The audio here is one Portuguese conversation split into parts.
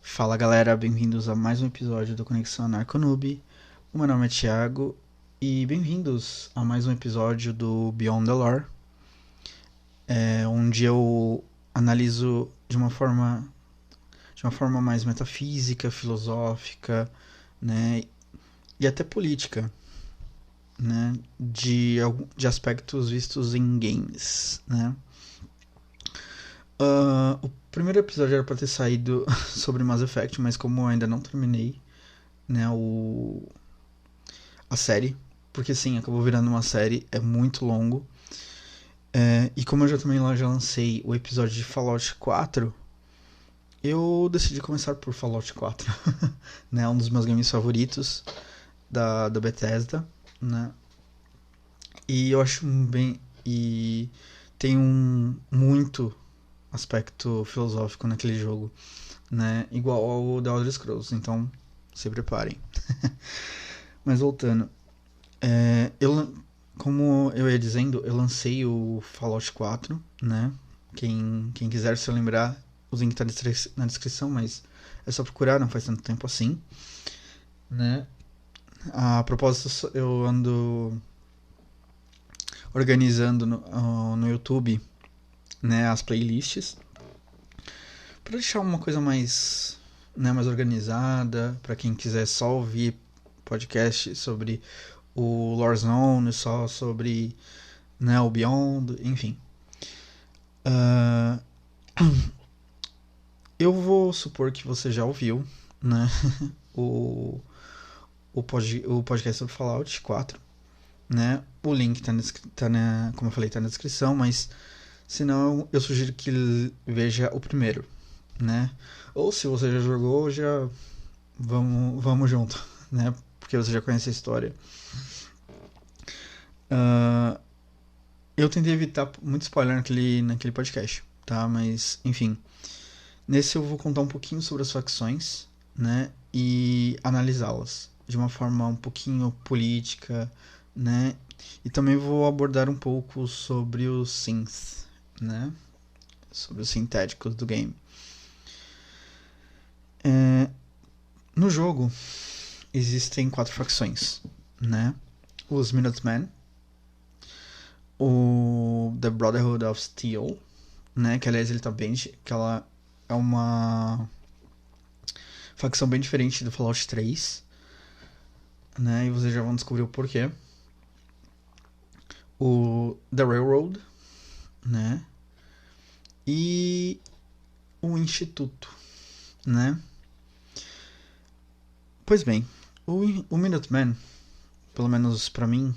Fala galera, bem-vindos a mais um episódio do Conexão Anarconoob. O meu nome é Thiago e bem-vindos a mais um episódio do Beyond the Lore, onde eu analiso de uma forma mais metafísica, filosófica, né, e até política, né, de aspectos vistos em games, né. O primeiro episódio era pra ter saído sobre Mass Effect, mas como eu ainda não terminei, né, a série, porque sim, acabou virando uma série, é muito longo. E como eu já lancei o episódio de Fallout 4, eu decidi começar por Fallout 4, né, um dos meus games favoritos da Bethesda, né, e eu acho bem, e tem muito aspecto filosófico naquele jogo, né, igual ao The Elder Scrolls, então se preparem. Mas voltando, eu, como eu ia dizendo, eu lancei o Fallout 4, né? Quem quiser se lembrar, o link tá na descrição, mas é só procurar, não faz tanto tempo assim, né? A propósito, eu ando organizando no YouTube, né, as playlists para deixar uma coisa mais, né, mais organizada, para quem quiser só ouvir podcast sobre o Lore Zone, só sobre, né, o Beyond, enfim. Ah, eu vou supor que você já ouviu, né, o, o podcast sobre Fallout 4, né? O link como eu falei, tá na descrição, mas se não, eu sugiro que veja o primeiro, né? Ou se você já jogou, já vamos junto, né? Porque você já conhece a história. Ah, eu tentei evitar muito spoiler naquele podcast, tá? Mas, enfim. Nesse eu vou contar um pouquinho sobre as facções, né? E analisá-las de uma forma um pouquinho política, né? E também vou abordar um pouco sobre os synths, né? Sobre os sintéticos do game. No jogo existem 4 facções, né? Os Minutemen, o The Brotherhood of Steel, né? Que aliás ele tá bem, que ela é uma facção bem diferente do Fallout 3, né? E vocês já vão descobrir o porquê. O The Railroad, né? E o Instituto, né? Pois bem, o Minuteman, pelo menos pra mim,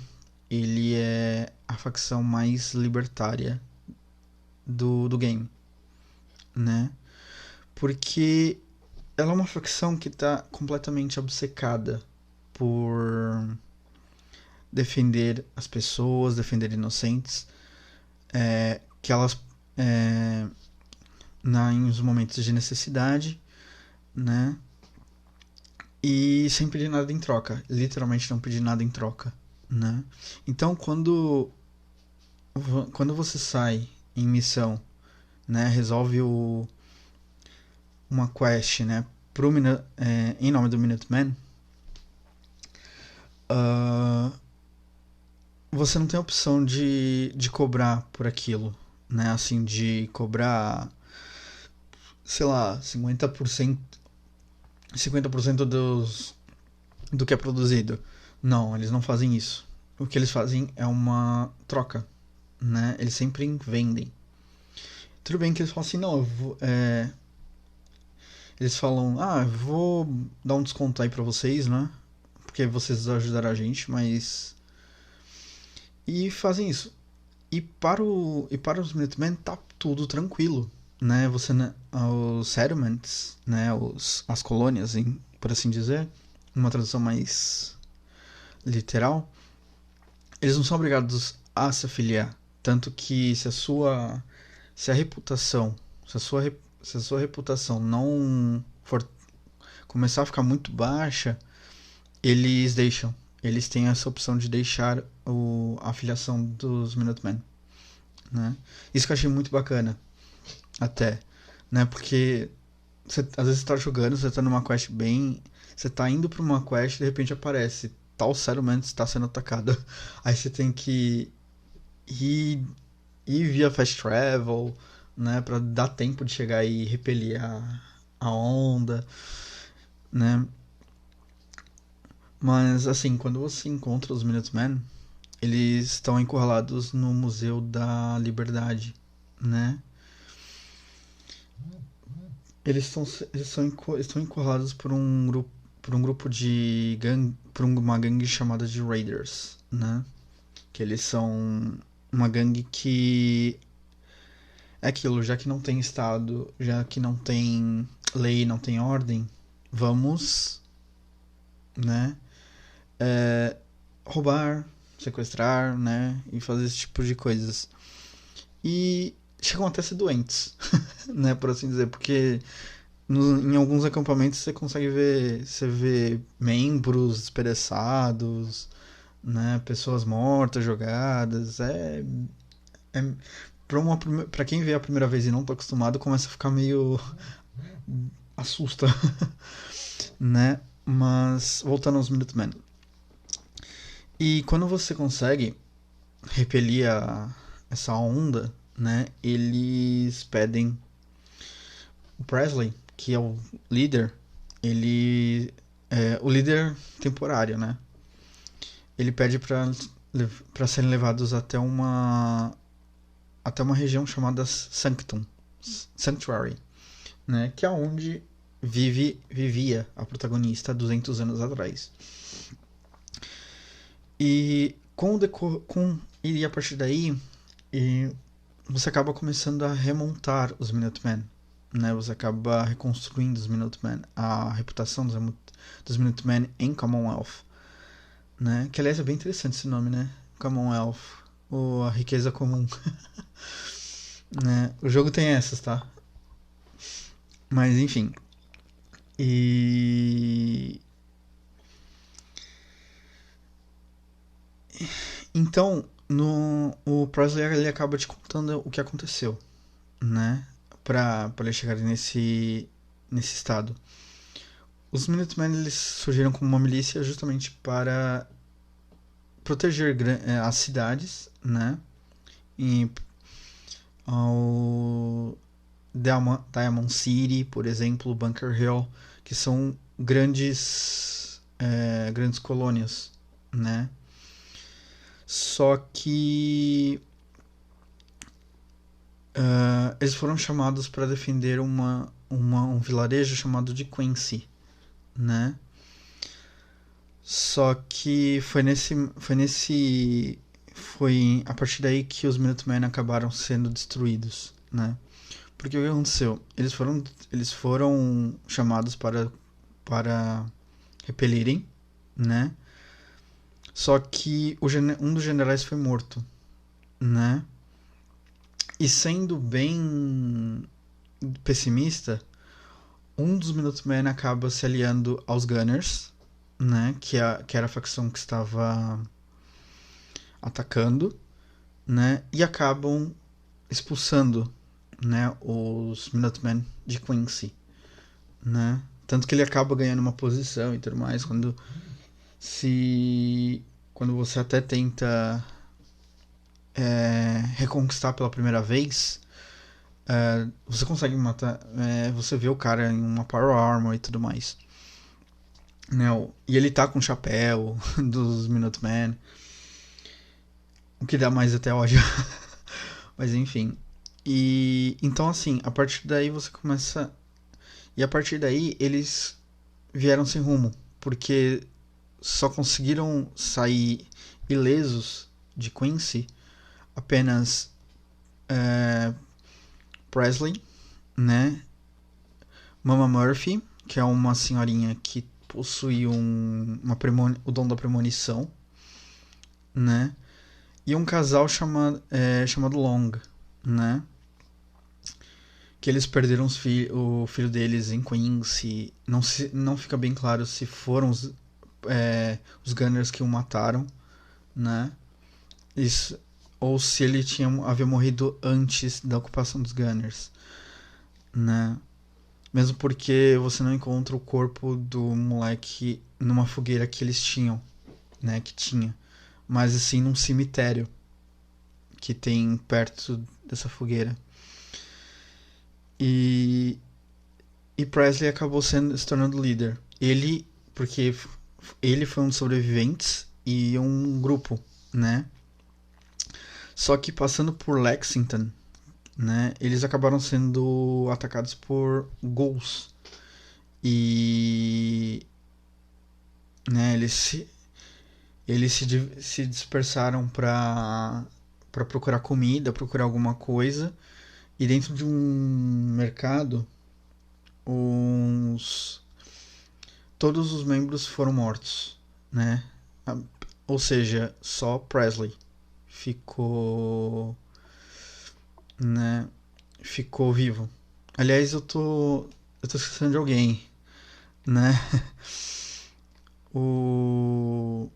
ele é a facção mais libertária do game, né? Porque ela é uma facção que tá completamente obcecada por defender as pessoas, defender inocentes, que elas, é, em os momentos de necessidade, né? E sem pedir nada em troca, literalmente não pedir nada em troca, né? Então quando você sai em missão, né, resolve uma quest, né, em nome do Minuteman, uh, você não tem a opção de cobrar por aquilo, né? Assim, de cobrar, sei lá, 50% do que é produzido. Não, eles não fazem isso. O que eles fazem é uma troca, né? Eles sempre vendem. Tudo bem que eles falam assim, não, eles falam, vou dar um desconto aí pra vocês, né? Porque vocês ajudaram a gente, mas... E fazem isso. E para os Minutemen tá tudo tranquilo, né? Os settlements, né? As colônias, por assim dizer, uma tradução mais literal, eles não são obrigados a se afiliar. Tanto que se a reputação, se a sua reputação não for começar a ficar muito baixa, eles deixam. Eles têm essa opção de deixar a afiliação dos Minutemen, né? Isso que eu achei muito bacana, até, né? Porque Às vezes você tá jogando, você tá numa quest bem. Você tá indo pra uma quest e de repente aparece. Tal settlement está sendo atacado. Aí você tem que ir, ir via fast travel, né? Pra dar tempo de chegar e repelir a onda, né? Mas assim, quando você encontra os Minutemen, eles estão encurralados no Museu da Liberdade, né? Eles estão encurralados por um grupo de por uma gangue chamada de Raiders, né? Que eles são uma gangue que é aquilo, já que não tem estado, já que não tem lei, não tem ordem, vamos, né? É, roubar, sequestrar, né? E fazer esse tipo de coisas. E chegam até a ser doentes, né? Por assim dizer, porque em alguns acampamentos você consegue ver, você vê membros despedaçados, né? Pessoas mortas, jogadas. É para quem vê a primeira vez e não tá acostumado, começa a ficar meio assusta, né? Mas voltando aos Minutemen. E quando você consegue repelir essa onda, né? Eles pedem o Presley, que é o líder, ele é o líder temporário, né? Ele pede para serem levados até uma região chamada Sanctuary, né? Que é onde vivia a protagonista 200 anos atrás. E e a partir daí e você acaba começando a remontar os Minutemen, né? Você acaba reconstruindo os Minutemen, a reputação dos Minutemen em Commonwealth, né? Que aliás é bem interessante esse nome, né? Commonwealth, ou a riqueza comum, né? O jogo tem essas, tá? Mas enfim. E então, o Presley ele acaba te contando o que aconteceu, né? Pra ele chegar nesse estado. Os Minutemen eles surgiram como uma milícia justamente para proteger as cidades, né? E ao Diamond City, por exemplo, Bunker Hill, que são grandes colônias, né? Só que eles foram chamados para defender um vilarejo chamado de Quincy, né? Só que foi a partir daí que os Minutemen acabaram sendo destruídos, né? Porque o que aconteceu? Eles foram chamados para repelirem, né? Só que um dos generais foi morto, né? E sendo bem pessimista, um dos Minutemen acaba se aliando aos Gunners, né? Que era a facção que estava atacando, né? E acabam expulsando, né? Os Minutemen de Quincy, né? Tanto que ele acaba ganhando uma posição e tudo mais se quando você até tenta reconquistar pela primeira vez, você consegue matar. Você vê o cara em uma Power Armor e tudo mais. Né? E ele tá com o chapéu dos Minutemen. O que dá mais até ódio. Mas enfim. E então assim, a partir daí você começa. E a partir daí eles vieram sem rumo. Porque só conseguiram sair ilesos de Quincy apenas Presley, né? Mama Murphy, que é uma senhorinha que possui o dom da premonição, né? E um casal chamado Long, né? Que eles perderam o filho deles em Quincy. Não fica bem claro se foram os Gunners que o mataram, né? Isso, ou se havia morrido antes da ocupação dos Gunners, né? Mesmo porque você não encontra o corpo do moleque numa fogueira que eles tinham, né? Que tinha. Mas assim num cemitério que tem perto dessa fogueira. E, e Presley acabou se tornando líder. Porque ele foi um dos sobreviventes e um grupo, né? Só que passando por Lexington, né? Eles acabaram sendo atacados por ghouls. E né, se dispersaram para procurar comida, procurar alguma coisa. E dentro de um mercado, uns todos os membros foram mortos, né? Ou seja, só Presley ficou, né? Ficou vivo. Aliás, eu tô esquecendo de alguém, né? O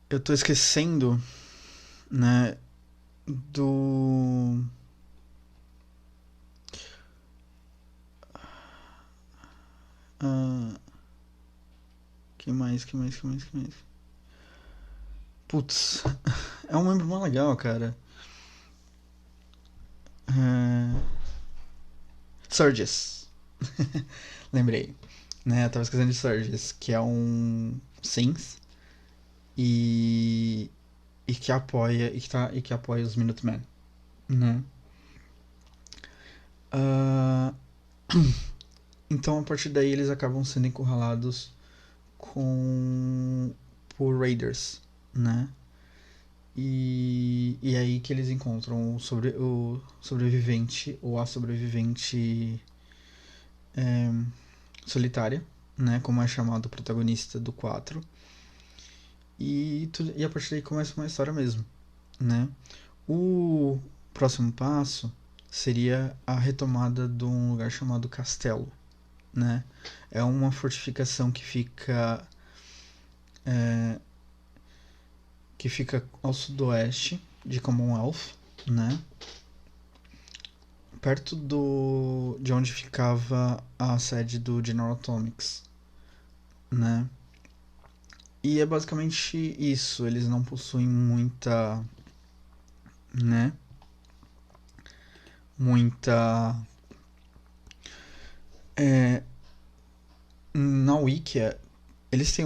eu tô esquecendo, né, do ah, que mais? Putz, é um membro mó legal, cara. É... Surges. Lembrei. Né, eu tava esquecendo de Surges, que é um Sims e que apoia os Minutemen, né? Ah, então a partir daí eles acabam sendo encurralados com por Raiders, né? E é aí que eles encontram o sobrevivente ou a sobrevivente solitária, né? Como é chamado o protagonista do 4. E a partir daí começa uma história mesmo, né? O próximo passo seria a retomada de um lugar chamado Castelo, né? É uma fortificação que fica ao sudoeste de Commonwealth, né? Perto de onde ficava a sede do General Atomics, né? E é basicamente isso. Eles não possuem muita, né? Muita na Wikia eles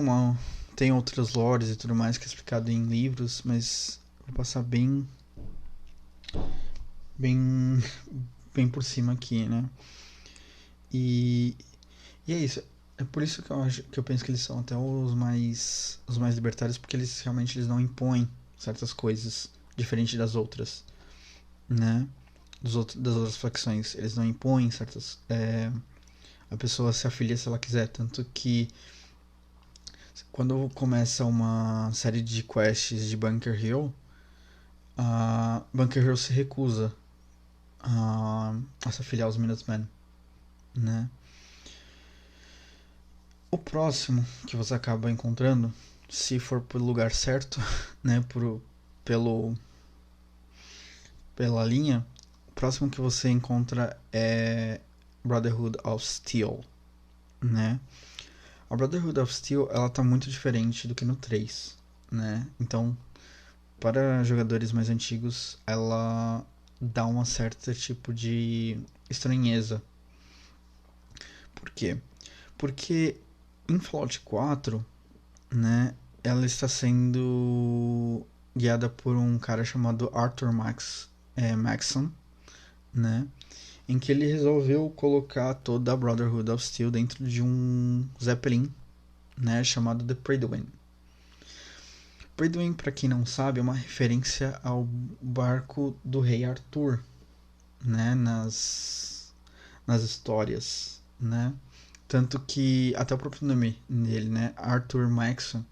têm outras lores e tudo mais que é explicado em livros, mas vou passar bem bem por cima aqui, né? E, e é isso. É por isso que eu penso que eles são até os mais libertários, porque eles não impõem certas coisas diferente das outras, né? Das outras facções. Eles não impõem certas. A pessoa se afilia se ela quiser. Tanto que quando começa uma série de quests de Bunker Hill, a Bunker Hill se recusa a se afiliar aos Minutemen, né? O próximo que você acaba encontrando, se for pelo lugar certo, né, pelo, pela linha, o próximo que você encontra é Brotherhood of Steel, né? A Brotherhood of Steel, ela tá muito diferente do que no 3, né? Então, para jogadores mais antigos, ela dá uma certa tipo de estranheza. Por quê? Porque em Fallout 4, né, ela está sendo guiada por um cara chamado Arthur Maxson, né, em que ele resolveu colocar toda a Brotherhood of Steel dentro de um Zeppelin, né, chamado The Prydwen. Prydwen, para quem não sabe, é uma referência ao barco do rei Arthur, né, nas histórias, né. Tanto que até o próprio nome dele, né, Arthur Maxson.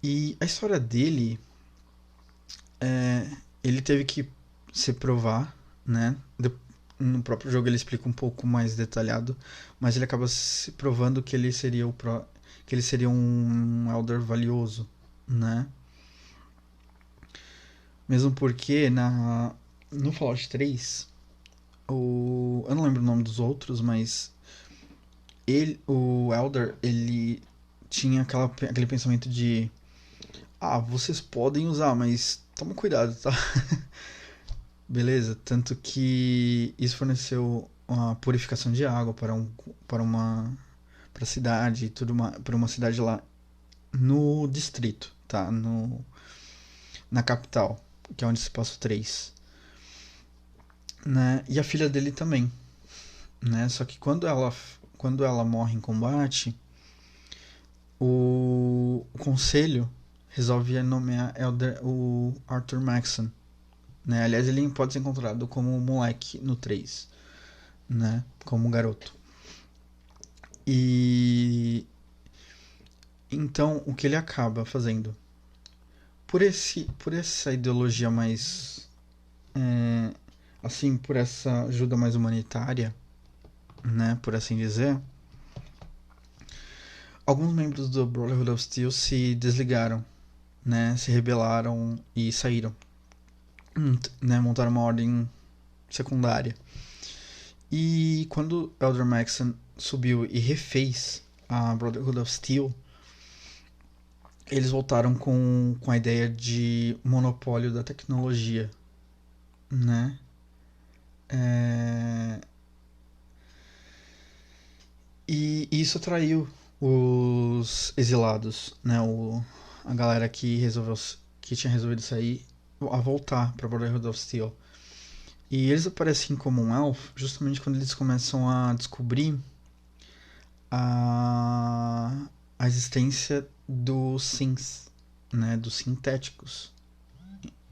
E a história dele, ele teve que se provar, né? No próprio jogo ele explica um pouco mais detalhado, mas ele acaba se provando que que ele seria um Elder valioso, né? Mesmo porque no Fallout 3 Eu não lembro o nome dos outros, mas o Elder, ele tinha aquele pensamento de: ah, vocês podem usar, mas toma cuidado, tá? Beleza? Tanto que isso forneceu uma purificação de água para uma para cidade, para uma cidade lá no distrito, tá? Na capital, que é onde se passa o 3, né? E a filha dele também, né? Só que quando ela morre em combate, o conselho resolve nomear o Arthur Maxon, né? Aliás, ele pode ser encontrado como moleque no 3, né? Como garoto. E então o que ele acaba fazendo? Por essa ideologia mais assim, por essa ajuda mais humanitária, né, por assim dizer, alguns membros do Brotherhood of Steel se desligaram, né, se rebelaram e saíram, né, montaram uma ordem secundária. E quando Elder Maxon subiu e refez a Brotherhood of Steel, eles voltaram com a ideia de monopólio da tecnologia, né? É... E isso atraiu os exilados, né? A galera que tinha resolvido sair a voltar para Brotherhood of Steel. E eles aparecem como um elfo justamente quando eles começam a descobrir a existência dos synths, né? Dos sintéticos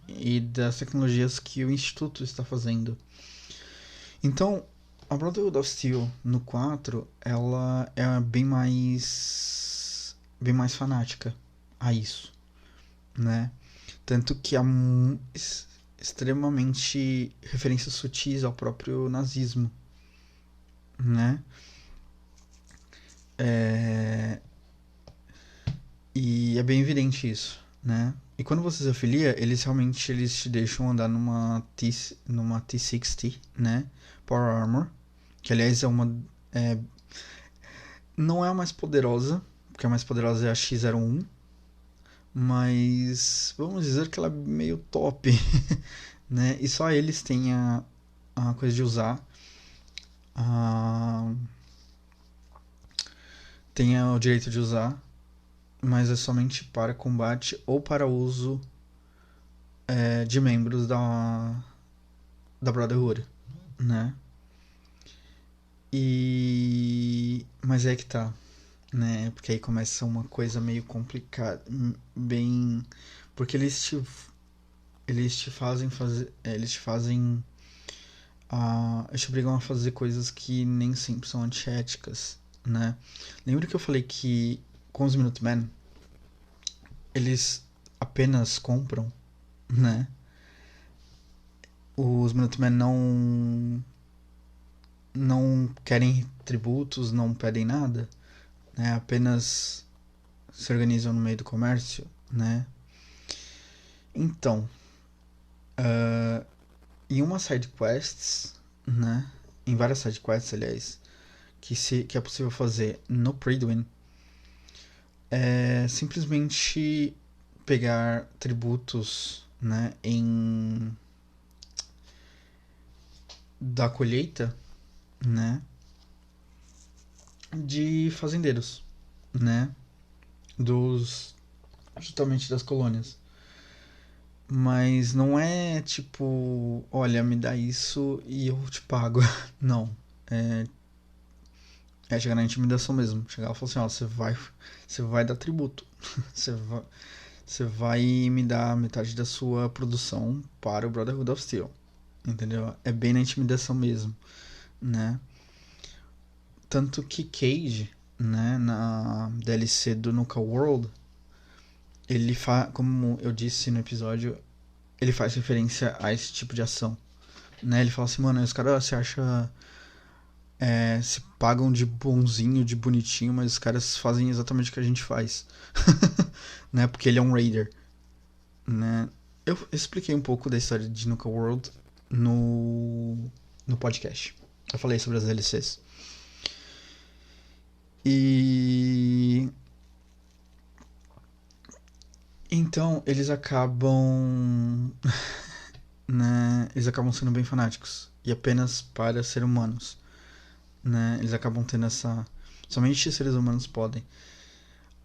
e das tecnologias que o Instituto está fazendo. Então, a Brotherhood of Steel no 4, ela é bem mais fanática a isso, né? Tanto que há extremamente referências sutis ao próprio nazismo, né? E é bem evidente isso, né? E quando você se afilia, eles te deixam andar numa T60, né? Power Armor, que aliás não é a mais poderosa, porque a mais poderosa é a X01, mas vamos dizer que ela é meio top, né? E só eles têm a coisa de usar, a, tem o direito de usar, mas é somente para combate ou para uso de membros da Brotherhood, né? Mas é que tá, né? Porque aí começa uma coisa meio complicada, bem, porque eles te fazem fazer, eles te obrigam a fazer coisas que nem sempre são antiéticas, né? Lembra que eu falei que com os Minutemen eles apenas compram, né? Os Minutemen não querem tributos, não pedem nada, né? Apenas se organizam no meio do comércio, né? Então, em uma side quests, né? Em várias side quests, aliás, que é possível fazer no Pridwin, é simplesmente pegar tributos, né? Da colheita, né? De fazendeiros, né? Justamente das colônias. Mas não é tipo, olha, me dá isso e eu te pago. Não. É chegar na intimidação mesmo. Chegar e falar assim, ó, você vai dar tributo. Você vai, você vai me dar metade da sua produção para o Brotherhood of Steel. Entendeu? É bem na intimidação mesmo, né? Tanto que Cage, né, na DLC do Nuka World, como eu disse no episódio, ele faz referência a esse tipo de ação, né? Ele fala assim, mano, os caras se acham se pagam de bonzinho, de bonitinho, mas os caras fazem exatamente o que a gente faz, né? Porque ele é um raider, né? Eu expliquei um pouco da história de Nuka World no no podcast. Eu falei sobre as DLCs. E então eles acabam né, eles acabam sendo bem fanáticos e apenas para seres humanos, né? Eles acabam tendo essa somente seres humanos podem.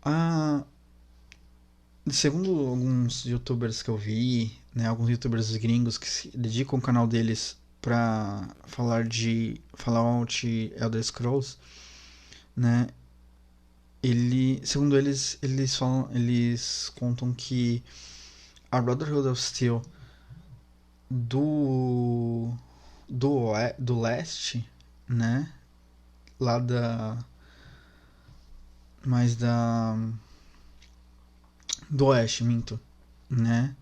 Ah, segundo alguns youtubers que eu vi, né, alguns youtubers gringos que se dedicam o canal deles pra falar de Fallout e Elder Scrolls, né? Segundo eles contam que a Brotherhood of Steel do do leste, né? Lá da mais da do oeste, minto, né?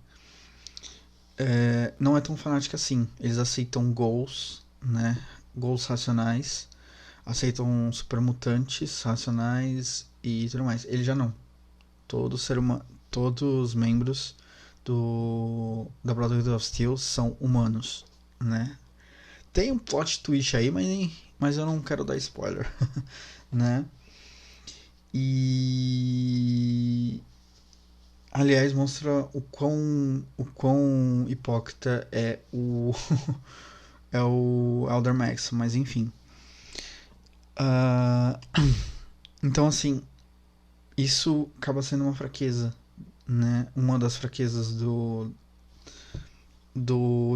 Não é tão fanática assim. Eles aceitam goals, né? Goals racionais, aceitam supermutantes racionais e tudo mais. Ele já não. Todo ser humano, todos os membros da Brotherhood of Steel são humanos, né? Tem um plot twist aí, mas eu não quero dar spoiler, né? E aliás, mostra o quão hipócrita é o é o Elder Max, mas enfim. Uh, então assim, isso acaba sendo uma fraqueza, né? Uma das fraquezas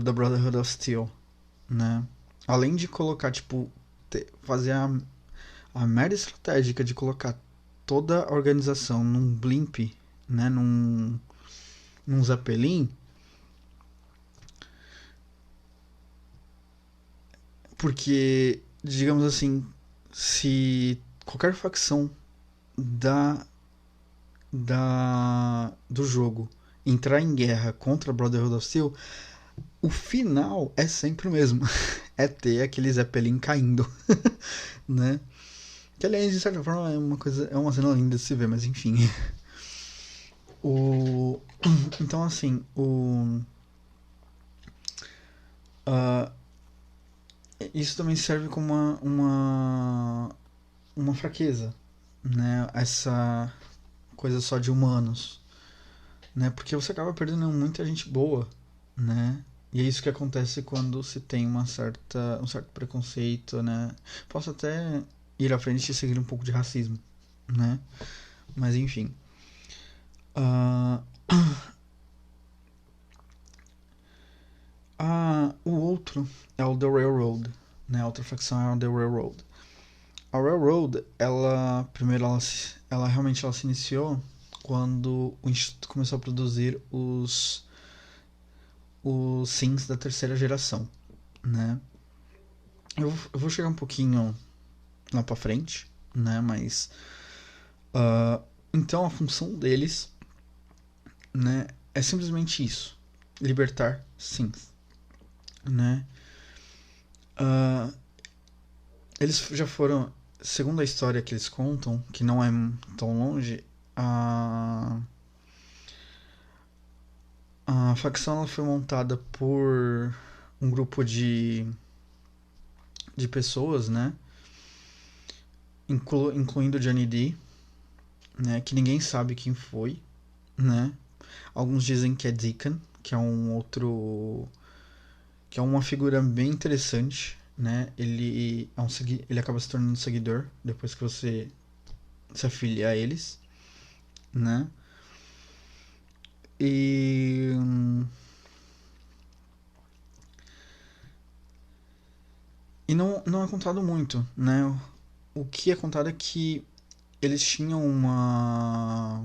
da Brotherhood of Steel, né? Além de colocar, tipo, fazer a merda estratégica de colocar toda a organização num blimp, né? Num Zeppelin. Porque, digamos assim, se qualquer facção do jogo entrar em guerra contra a Brotherhood of Steel, o final é sempre o mesmo. É ter aquele Zeppelin caindo, né? Que aliás, de certa forma, é uma cena linda de se ver, mas enfim. Então assim, isso também serve como uma fraqueza, né? Essa coisa só de humanos, né? Porque você acaba perdendo muita gente boa, né? E é isso que acontece quando se tem um certo preconceito, né? Posso até ir à frente e seguir um pouco de racismo, né? Mas enfim. Uh, o outro é o The Railroad, né? A outra facção é o The Railroad. A Railroad, ela realmente ela se iniciou quando o Instituto começou a produzir os Sims da terceira geração, né? Eu vou chegar um pouquinho lá pra frente, né? Mas então a função deles, né, é simplesmente isso: libertar Sims, né? Eles já foram, segundo a história que eles contam, que não é tão longe, a facção ela foi montada por um grupo de pessoas, né? Incluindo Johnny D, né? Que ninguém sabe quem foi, né? Alguns dizem que é Deacon, que é um outro, que é uma figura bem interessante, né? Ele acaba se tornando seguidor depois que você se afilia a eles, né? E não é contado muito, né? O que é contado é que eles tinham uma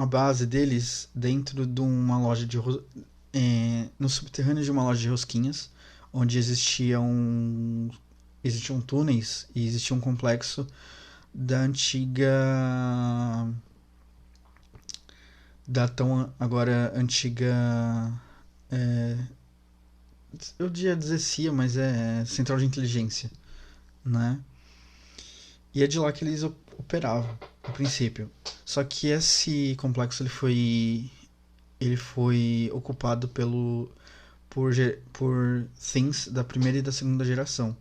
base deles dentro de uma loja no subterrâneo de uma loja de rosquinhas, onde existiam túneis e existia um complexo da antiga da tão agora antiga eu ia dizer CIA, mas é central de inteligência, né? E é de lá que eles operavam, a princípio. Só que esse complexo ele foi ocupado por Sims da primeira e da segunda geração,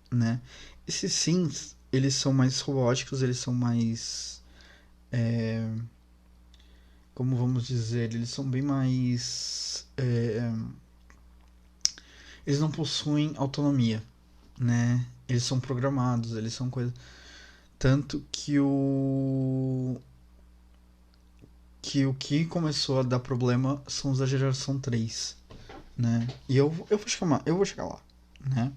né? Esses Sims, eles são mais robóticos, eles são mais... como vamos dizer? Eles são bem mais... eles não possuem autonomia, né? Eles são programados, eles são coisas... Tanto que o que começou a dar problema são os da geração 3, né? E eu vou chegar lá, né?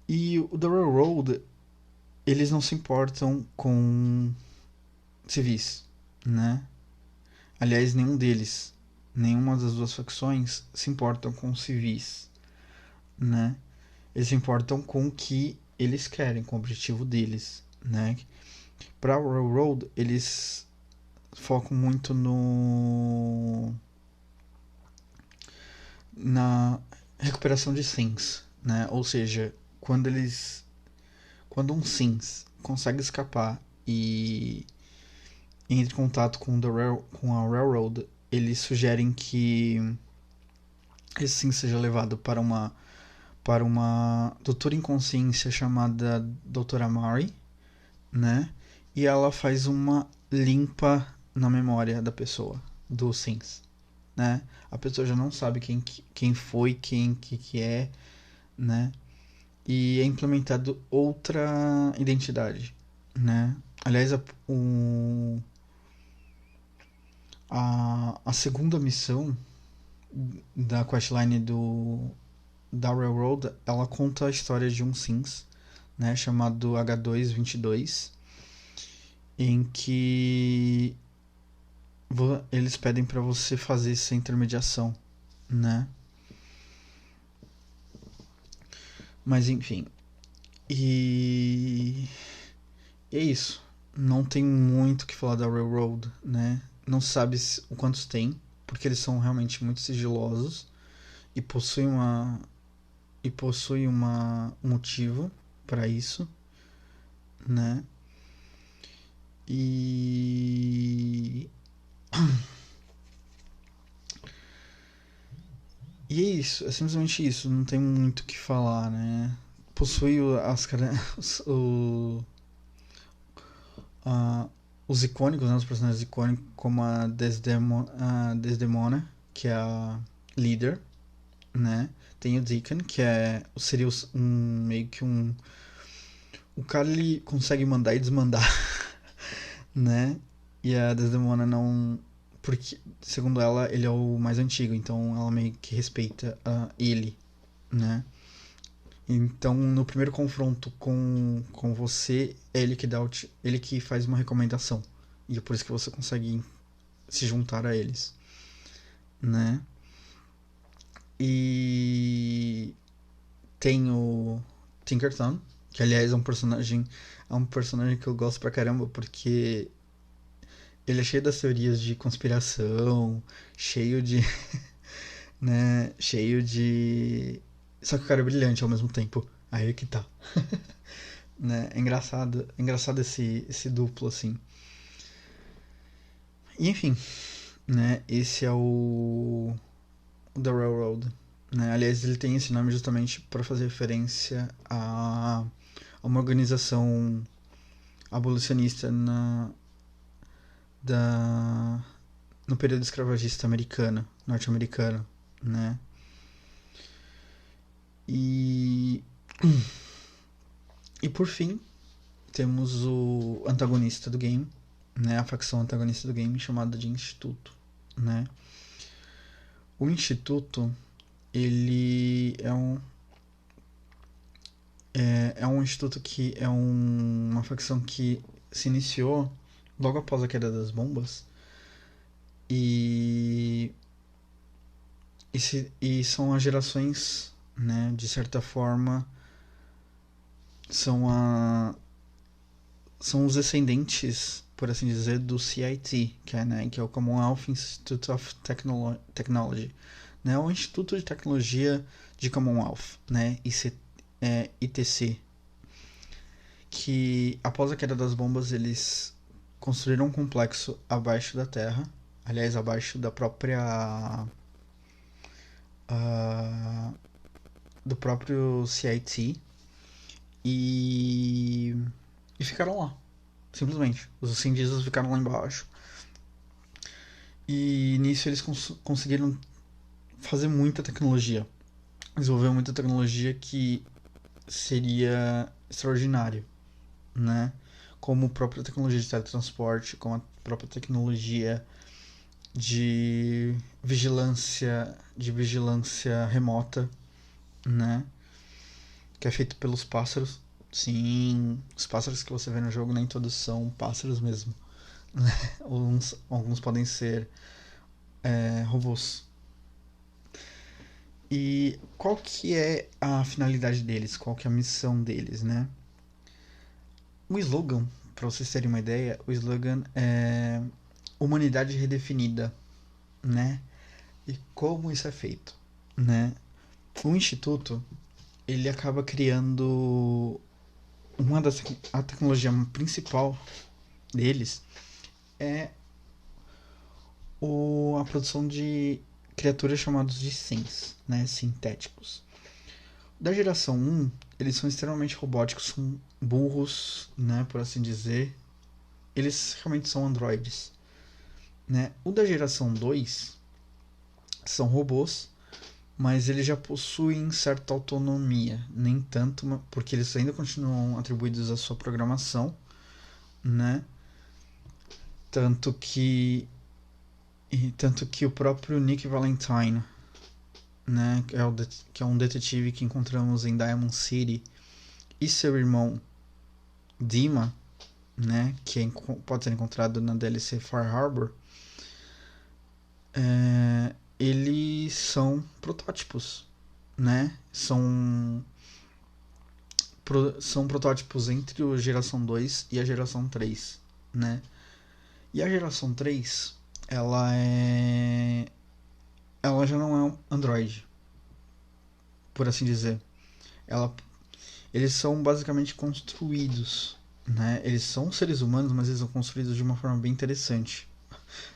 E o The Railroad, eles não se importam com civis, né? Aliás, nenhum deles, nenhuma das duas facções se importam com civis, né? Eles se importam com o que eles querem, com o objetivo deles, né? Para Railroad, eles focam muito na recuperação de sims, né? Ou seja, quando um sims consegue escapar e entra em contato com a Railroad, eles sugerem que esse sim seja levado para uma doutora em consciência chamada Doutora Mari, né? E ela faz uma limpa na memória da pessoa, do Sims, né? A pessoa já não sabe quem foi, quem que é, né? E é implementado outra identidade, né? Aliás, a segunda missão da questline da Railroad, ela conta a história de um Sims, né, chamado H222, em que eles pedem para você fazer essa intermediação, né? Mas enfim. E é isso. Não tem muito o que falar da Railroad, né? Não sabe o quantos tem, porque eles são realmente muito sigilosos e possuem um motivo para isso, né? E é isso, é simplesmente isso, não tem muito o que falar, né? Possui os icônicos, né? Os personagens icônicos, como a Desdemona, que é a líder, né? Tem o Deacon, que seria meio que um... O cara, ele consegue mandar e desmandar, né? E a Desdemona não... Porque, segundo ela, ele é o mais antigo, então ela meio que respeita ele, né? Então, no primeiro confronto com você, é ele que ele que faz uma recomendação. E é por isso que você consegue se juntar a eles, né? E tem o Tinkerton, que aliás é um personagem que eu gosto pra caramba, porque ele é cheio das teorias de conspiração, cheio de né, cheio de... Só que o cara é brilhante ao mesmo tempo. Aí é que tá. Né? É engraçado esse duplo, assim. E enfim, né, esse é o The Railroad. Né? Aliás, ele tem esse nome justamente para fazer referência a uma organização abolicionista no período escravagista norte-americano, né? E por fim, temos o antagonista do game, né? A facção antagonista do game chamada de Instituto, né? O Instituto, ele é um instituto que é uma facção que se iniciou logo após a queda das bombas e são as gerações, né, de certa forma são os descendentes, por assim dizer, do CIT, que é o Commonwealth Institute of Technology, né, o Instituto de Tecnologia de Commonwealth, né, ITC, que após a queda das bombas eles construíram um complexo abaixo da terra, aliás, abaixo da própria ah, do próprio CIT e, e ficaram lá, simplesmente. Os cientistas ficaram lá embaixo e nisso eles conseguiram fazer muita tecnologia, desenvolver muita tecnologia que seria extraordinário, né? Como a própria tecnologia de teletransporte, como a própria tecnologia de vigilância remota, né? Que é feito pelos pássaros. Sim, os pássaros que você vê no jogo nem todos são pássaros mesmo. Né? Alguns podem ser robôs. E qual que é a finalidade deles? Qual que é a missão deles, né? O slogan, para vocês terem uma ideia, o slogan é Humanidade Redefinida, né? E como isso é feito, né? O instituto, ele acaba criando a tecnologia principal deles é a produção de criaturas chamadas de Sims, né? Sintéticos. Da geração 1, eles são extremamente robóticos, são burros, né? Por assim dizer. Eles realmente são androides, né? O da geração 2 são robôs, mas eles já possuem certa autonomia, nem tanto, porque eles ainda continuam atribuídos à sua programação, né? Tanto que o próprio Nick Valentine, né, que é um detetive que encontramos em Diamond City, e seu irmão Dima, né, pode ser encontrado na DLC Far Harbor, eles são protótipos, né? São protótipos entre a geração 2 e a geração 3, né? E a geração 3, ela já não é um Android, por assim dizer. Ela Eles são basicamente construídos, né? Eles são seres humanos, mas eles são construídos de uma forma bem interessante,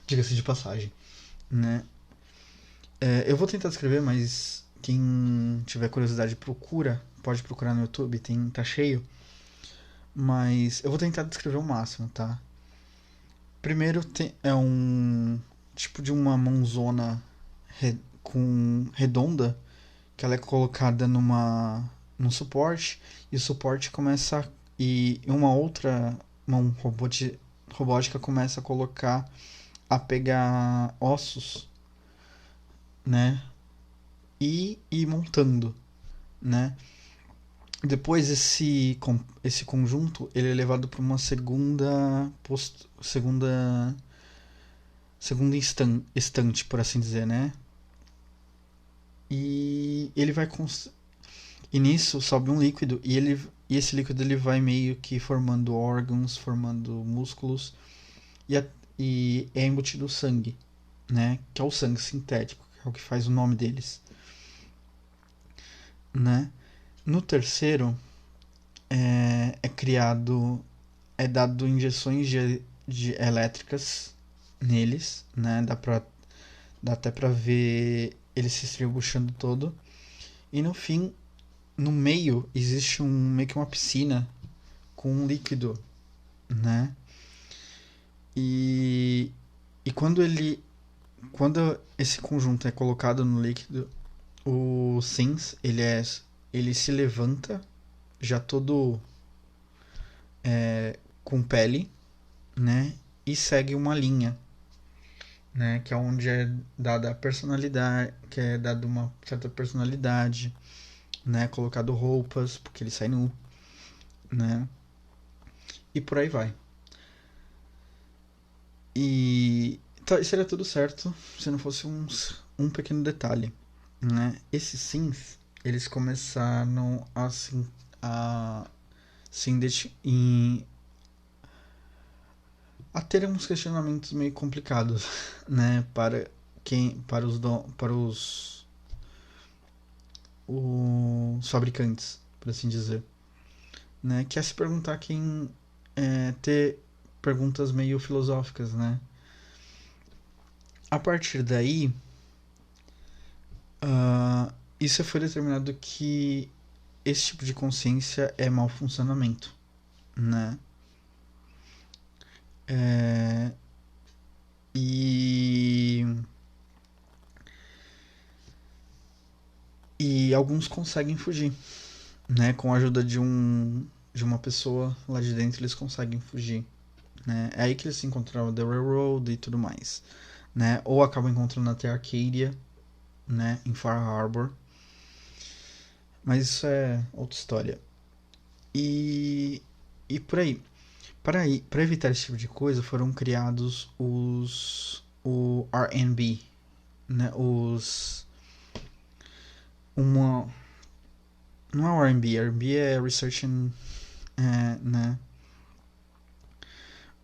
diga-se de passagem, né? Eu vou tentar descrever, mas quem tiver curiosidade pode procurar no YouTube, tá cheio. Mas eu vou tentar descrever o máximo, tá? Primeiro é um tipo de uma mãozona redonda que ela é colocada num suporte e o suporte começa e uma outra mão robótica começa a pegar ossos, né, e ir montando, né. Depois esse conjunto ele é levado para uma segunda estante, por assim dizer, né. E ele vai e nisso sobe um líquido e esse líquido ele vai meio que formando órgãos, formando músculos e, e é embutido o sangue, né? Que é o sangue sintético, que é o que faz o nome deles, né? No terceiro é dado injeções de elétricas neles, né? Dá até pra ver ele se estribuchando todo. E no fim, no meio, existe meio que uma piscina com um líquido, né? E, e quando esse conjunto é colocado no líquido, o Sims, ele se levanta já todo com pele, né? E segue uma linha, né? Que é onde é dada a personalidade, que é dada uma certa personalidade, né? Colocado roupas, porque ele sai nu, né? E por aí vai. E seria tudo certo se não fosse um pequeno detalhe, né? Esses sims, eles começaram a se a ter uns questionamentos meio complicados, né? Para os fabricantes, por assim dizer, né? Que é se perguntar ter perguntas meio filosóficas, né? A partir daí, Isso foi determinado que esse tipo de consciência é mau funcionamento, né? É, e, e alguns conseguem fugir, né? Com a ajuda de uma pessoa lá de dentro, eles conseguem fugir, né? É aí que eles se encontraram The Railroad e tudo mais, né? Ou acabam encontrando até Arcadia, né? Em Far Harbor. Mas isso é outra história. E, e por aí. Para evitar esse tipo de coisa, foram criados o R&B, né? Uma não é o R&B, R&B é Research and, né?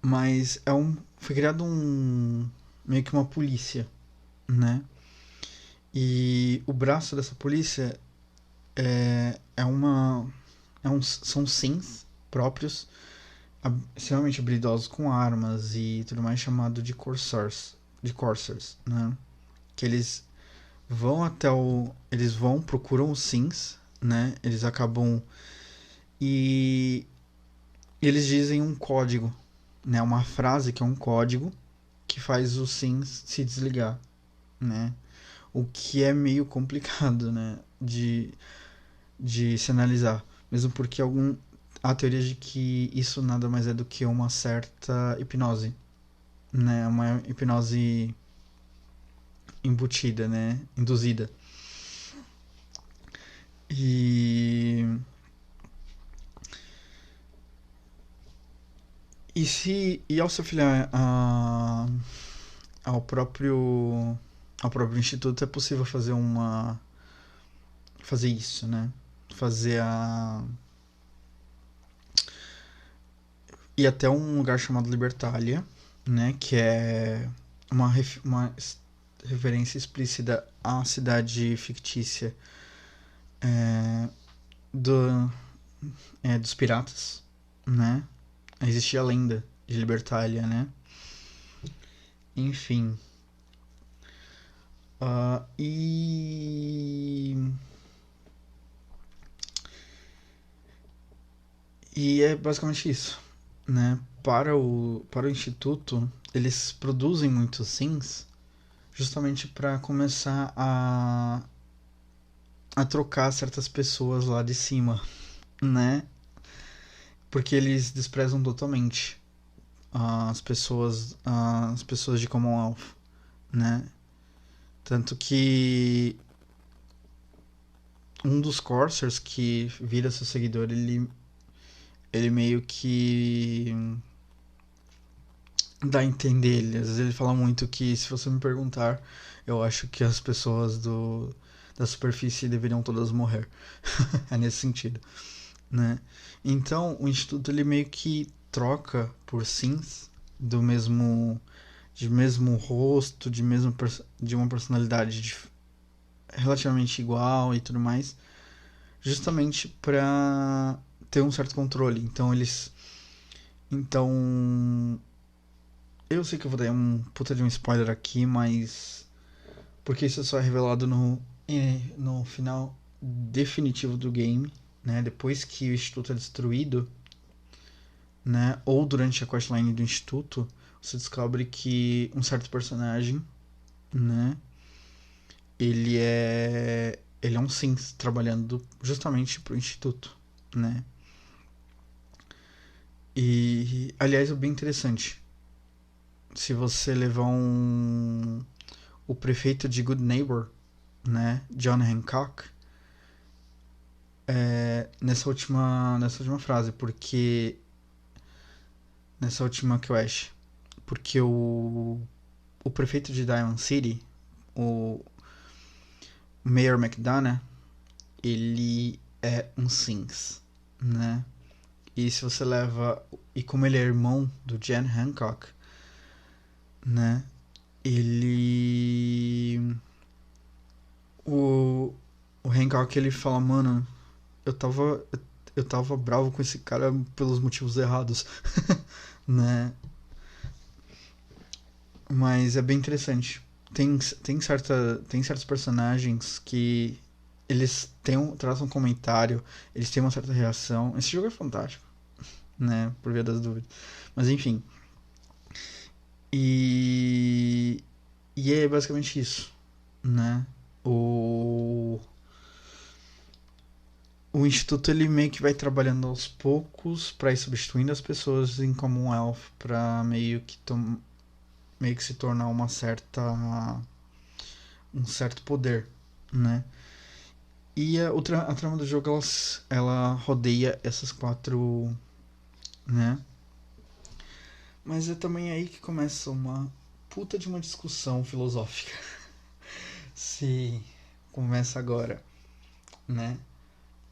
Mas foi criado meio que uma polícia, né? E o braço dessa polícia é uma são sims próprios extremamente habilidosos com armas e tudo mais, chamado de Corsairs, né? Que eles vão, procuram os sims, né? Eles acabam e eles dizem um código, né? Uma frase que é um código que faz os sims se desligar, né? O que é meio complicado, né? De se analisar, mesmo porque há teoria de que isso nada mais é do que uma certa hipnose, né? Uma hipnose embutida, né? Induzida. E e ao se afiliar ao próprio instituto é possível fazer isso, né? Fazer a ir até um lugar chamado Libertalia, né? Que é uma referência explícita à cidade fictícia é, do, dos piratas, né? Existia a lenda de Libertalia, né? Enfim. Uh, e. E é basicamente isso, né? Para o instituto, eles produzem muitos sims justamente para começar a trocar certas pessoas lá de cima, né? Porque eles desprezam totalmente as pessoas de Commonwealth, né? Tanto que um dos Corsairs que vira seu seguidor, ele meio que dá a entender. Às vezes ele fala muito que, se você me perguntar, eu acho que as pessoas da superfície deveriam todas morrer. É nesse sentido, né? Então, o instituto ele meio que troca por sims de mesmo rosto, de uma personalidade relativamente igual e tudo mais, justamente para ter um certo controle. Então, eu sei que eu vou dar um puta de um spoiler aqui, mas porque isso só é revelado no final definitivo do game, né? Depois que o instituto é destruído, né? Ou durante a questline do instituto, você descobre que um certo personagem, né? Ele é um Sims trabalhando justamente pro instituto, né? E aliás é bem interessante. Se você levar o prefeito de Good Neighbor, né, John Hancock, nessa última frase, porque nessa última quest, porque o prefeito de Diamond City, o Mayor McDonough, ele é um Sims, né? E se você leva, e como ele é irmão do Jan Hancock, né? Ele o Hancock ele fala, mano, eu tava eu tava bravo com esse cara pelos motivos errados, né? Mas é bem interessante, tem certos personagens que eles trazem um comentário, eles têm uma certa reação. Esse jogo é fantástico, né? Por via das dúvidas. Mas enfim. E. E é basicamente isso, né? O. O Instituto ele meio que vai trabalhando aos poucos para ir substituindo as pessoas em Commonwealth para meio que se tornar uma certa um certo poder, né? E a trama do jogo ela rodeia essas quatro, né? Mas é também aí que começa uma puta de uma discussão filosófica. Se começa agora, né?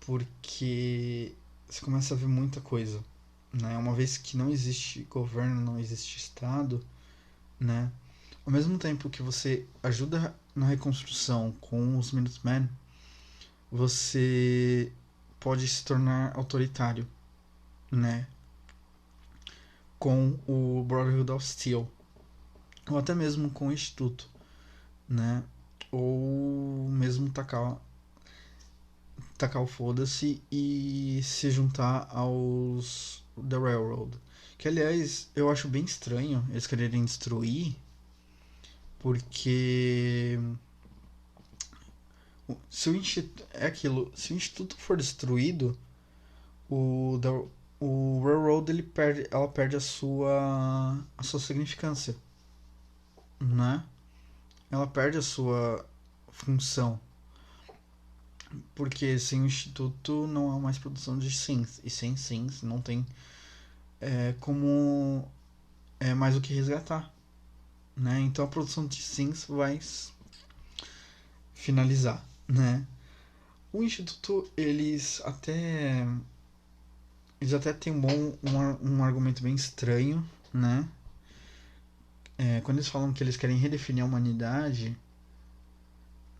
Porque você começa a ver muita coisa, né? Uma vez que não existe governo, não existe Estado, né? Ao mesmo tempo que você ajuda na reconstrução com os Minutemen, você pode se tornar autoritário, né? Com o Brotherhood of Steel, ou até mesmo com o Instituto, né? Ou mesmo tacar o foda-se e se juntar aos The Railroad. Que aliás eu acho bem estranho eles quererem destruir, porque se o instituto é aquilo, se o instituto for destruído, o o Railroad ela perde a sua significância, né? Ela perde a sua função, porque sem o instituto não há mais produção de sims, e sem sims não tem como mais o que resgatar, né? Então a produção de sims vai finalizar, né? O instituto eles até têm um argumento bem estranho, né? Quando eles falam que eles querem redefinir a humanidade,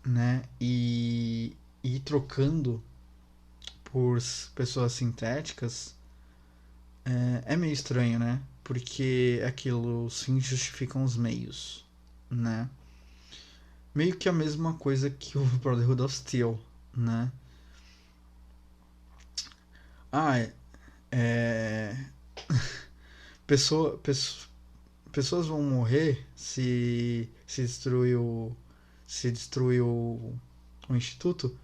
né? E ir trocando por pessoas sintéticas, é meio estranho, né? Porque é aquilo, sim, justificam os meios, né? Meio que a mesma coisa que o Brotherhood of Steel, né? Ah, é... pessoa, pessoa, pessoas vão morrer se destruir o instituto.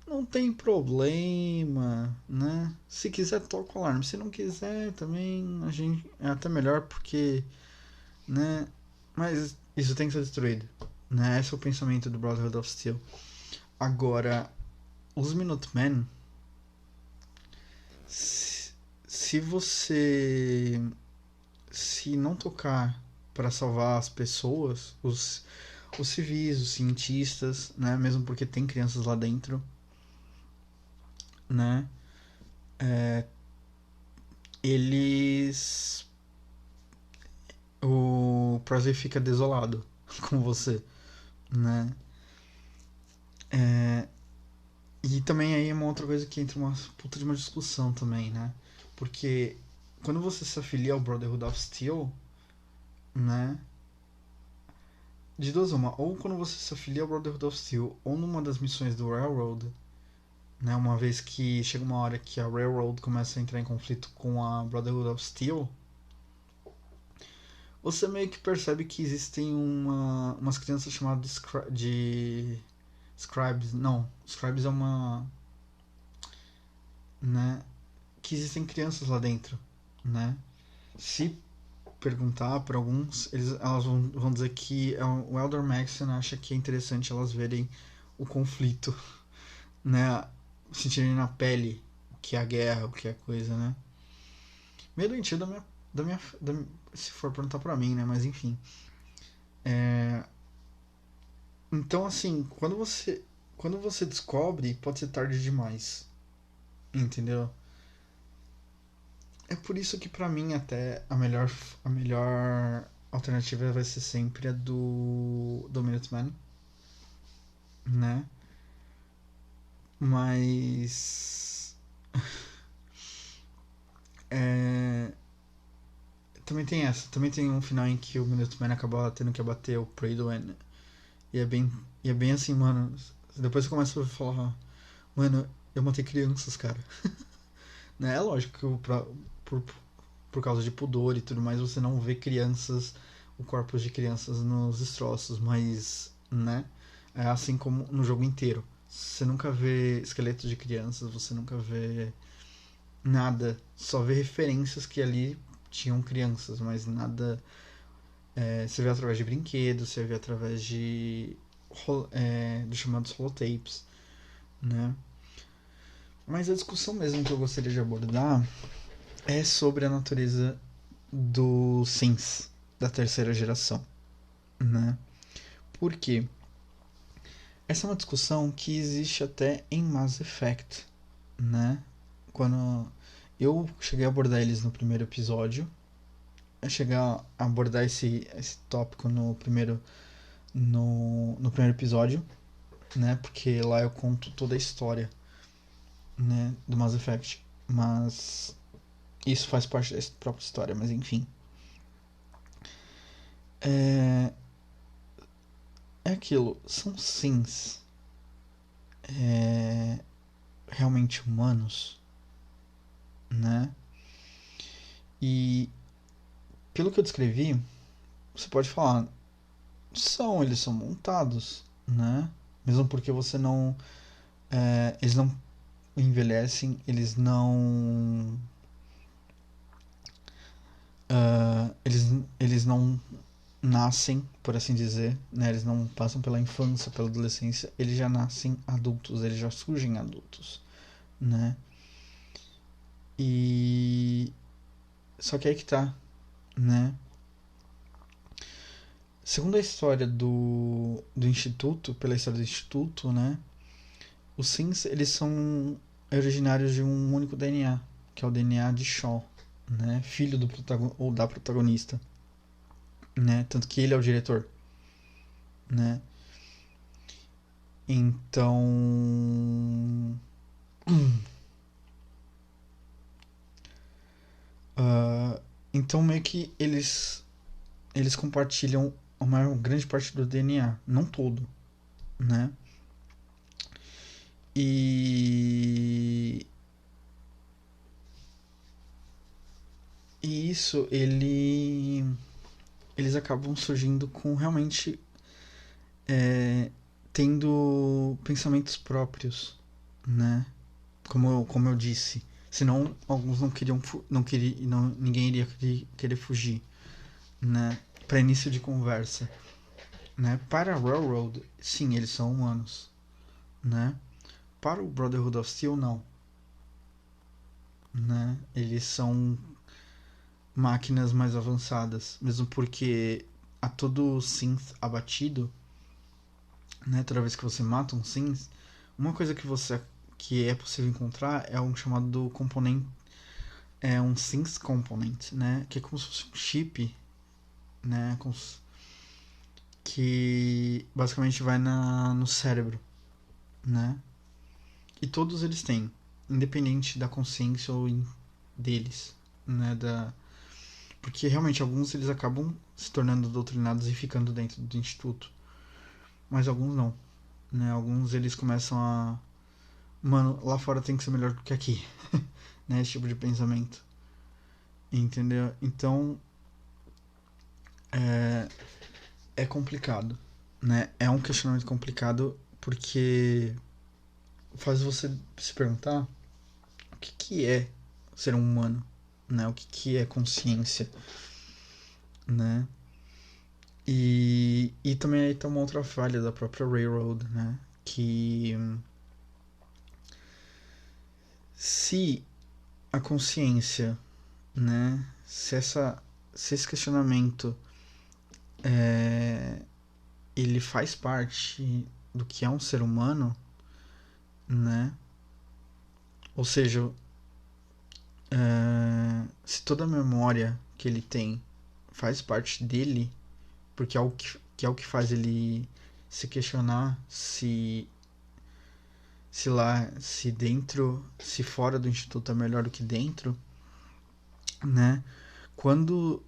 Não tem problema, né? Se quiser toca o alarme, se não quiser também a gente é até melhor porque, né? Mas isso tem que ser destruído, né? Esse é o pensamento do Brotherhood of Steel. Agora, os Minutemen, se, se você se não tocar para salvar as pessoas, os civis, os cientistas, né? Mesmo porque tem crianças lá dentro, né? Eles. O Presley fica desolado com você, né? E também aí é uma outra coisa que entra uma puta de uma discussão também, né? Porque quando você se afilia ao Brotherhood of Steel, né? De duas uma, ou quando você se afilia ao Brotherhood of Steel, ou numa das missões do Railroad, né? Uma vez que chega uma hora que a Railroad começa a entrar em conflito com a Brotherhood of Steel, você meio que percebe que existem umas crianças chamadas de Scribes. Não, Scribes é uma. Né? Que existem crianças lá dentro, né? Se perguntar para alguns, elas vão dizer que o Elder Maxon acha que é interessante elas verem o conflito, né? Sentirem na pele o que é a guerra, o que é a coisa, né? Meio doentio se for perguntar pra mim, né? Mas enfim. Então, assim, quando você descobre, pode ser tarde demais, entendeu? É por isso que pra mim até a melhor alternativa vai ser sempre a do Minuteman, né? Mas é, também tem essa, também tem um final em que o Minuteman acaba tendo que abater o Prydwen, E é bem assim, mano. Depois você começa a falar, mano, eu matei crianças, cara. Né? É lógico que por, por causa de pudor e tudo mais, você não vê crianças, o corpo de crianças nos destroços, mas, né? É assim como no jogo inteiro. Você nunca vê esqueletos de crianças, você nunca vê nada, só vê referências que ali tinham crianças, mas nada. Você vê através de brinquedos, você vê através de dos chamados holotapes, né? Mas a discussão mesmo que eu gostaria de abordar é sobre a natureza do Sims da terceira geração, né? Por quê? Essa é uma discussão que existe até em Mass Effect, né? Quando eu cheguei a abordar eles no primeiro episódio, eu cheguei a abordar esse tópico no primeiro episódio, né? Porque lá eu conto toda a história, né, do Mass Effect. Mas isso faz parte da própria história, mas enfim. É, é aquilo, são sims realmente humanos, né? E pelo que eu descrevi, você pode falar, eles são montados, né? Mesmo porque você não. Eles não envelhecem, eles não nascem, por assim dizer, né? Eles não passam pela infância, pela adolescência, eles já nascem adultos, eles já surgem adultos, né? E só que aí que tá, né? Segundo a história do Instituto, pela história do Instituto, né? Os Sims, eles são originários de um único DNA, que é o DNA de Shaw, né? Filho do ou da protagonista, né? Tanto que ele é o diretor, né? Então, uh, então meio que eles compartilham uma grande parte do DNA, não todo, né? E isso eles acabam surgindo com realmente tendo pensamentos próprios, né? Como eu disse, senão alguns não queriam ninguém iria querer fugir, né? Para início de conversa, né? Para a Railroad, sim, eles são humanos, né? Para o Brotherhood of Steel, não, né? Eles são máquinas mais avançadas, mesmo porque a todo synth abatido, né? Toda vez que você mata um synth, uma coisa que é possível encontrar é um chamado componente, um synth component, né? Que é como se fosse um chip, né? Que basicamente vai no cérebro, né? E todos eles têm, independente da consciência deles, né? Porque realmente alguns eles acabam se tornando doutrinados e ficando dentro do instituto, mas alguns não, né? Alguns eles começam a, mano, lá fora tem que ser melhor do que aqui, né? Esse tipo de pensamento, entendeu? Então é complicado, né? É um questionamento complicado porque faz você se perguntar o que é ser um humano, né? O que é consciência, né? E também aí tá uma outra falha da própria Railroad, né? Que se a consciência, né? Se esse questionamento ele faz parte do que é um ser humano, né? Ou seja, se toda a memória que ele tem faz parte dele, porque é o que faz ele se questionar se dentro, se fora do instituto é melhor do que dentro, né? Quando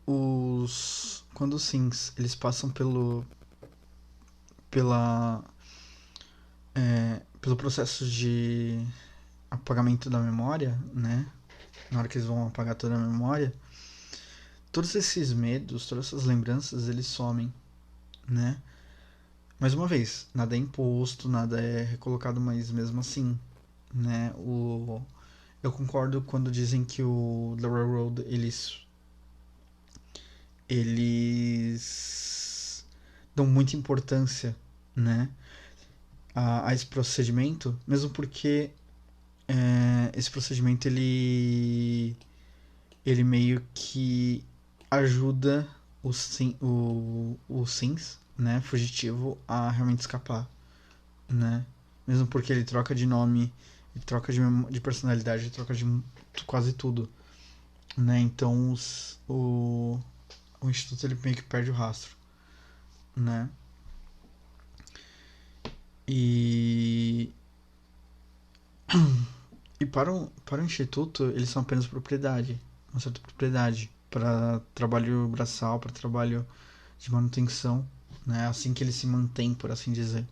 os sims eles passam pelo processo de apagamento da memória, né? Na hora que eles vão apagar toda a memória, todos esses medos, todas essas lembranças, eles somem, né? Mais uma vez, nada é imposto, nada é recolocado, mas mesmo assim, né? Eu concordo quando dizem que o The Railroad, eles dão muita importância, né? A esse procedimento, mesmo porque esse procedimento ele meio que ajuda o Sims, né, fugitivo, a realmente escapar, né? Mesmo porque ele troca de nome, ele troca de personalidade, ele troca de quase tudo, né? Então o Instituto ele meio que perde o rastro, né? E para o Instituto, eles são apenas propriedade, uma certa propriedade para trabalho braçal, para trabalho de manutenção, né? Assim que ele se mantém, por assim dizer.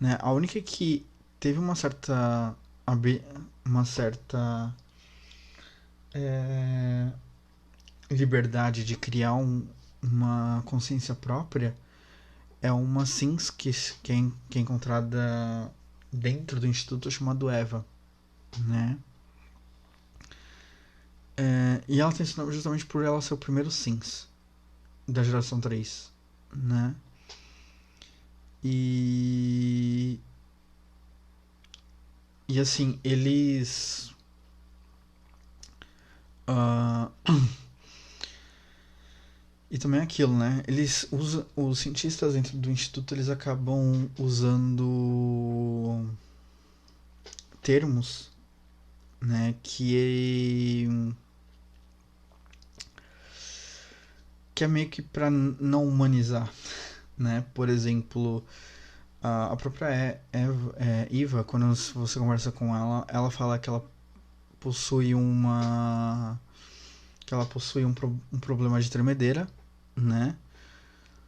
Né? A única que teve uma certa é, liberdade de criar uma consciência própria é uma Sims que é encontrada dentro do instituto chamado Eva, né? E ela tem esse nome justamente por ela ser o primeiro Sims da geração 3, né? E assim, eles uh, e também aquilo, né? Eles usam os cientistas dentro do instituto, eles acabam usando termos, né, que é meio que para não humanizar, né? Por exemplo, a própria Eva, quando você conversa com ela fala que ela possui um problema de tremedeira, né?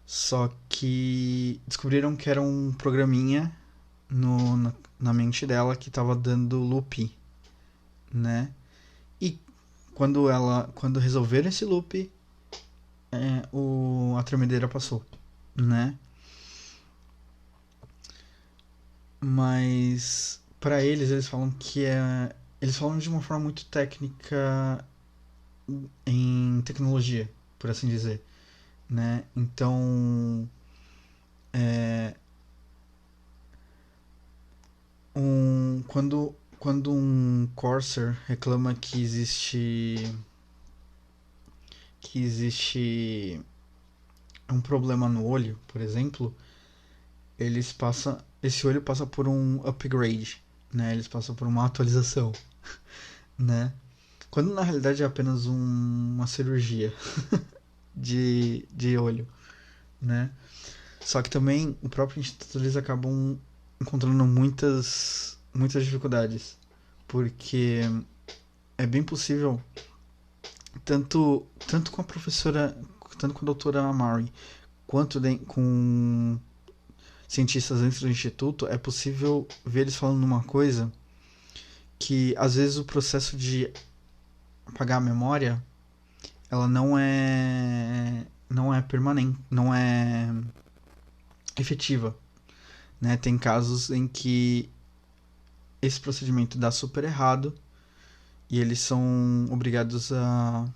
Só que descobriram que era um programinha na mente dela que estava dando loop, né? E quando resolveram esse loop, a tremedeira passou, né? Mas para eles falam eles falam de uma forma muito técnica em tecnologia, por assim dizer, né? Então, quando um Corsair reclama que existe um problema no olho, por exemplo, esse olho passa por um upgrade, né? Eles passam por uma atualização, né? Quando na realidade é apenas uma cirurgia de olho, né? Só que também o próprio instituto eles acabam encontrando muitas dificuldades, porque é bem possível tanto com a professora, tanto com a doutora Amari, quanto com cientistas dentro do instituto, é possível ver eles falando uma coisa que às vezes o processo de apagar a memória ela não é permanente, não é efetiva, né? Tem casos em que esse procedimento dá super errado e eles são obrigados a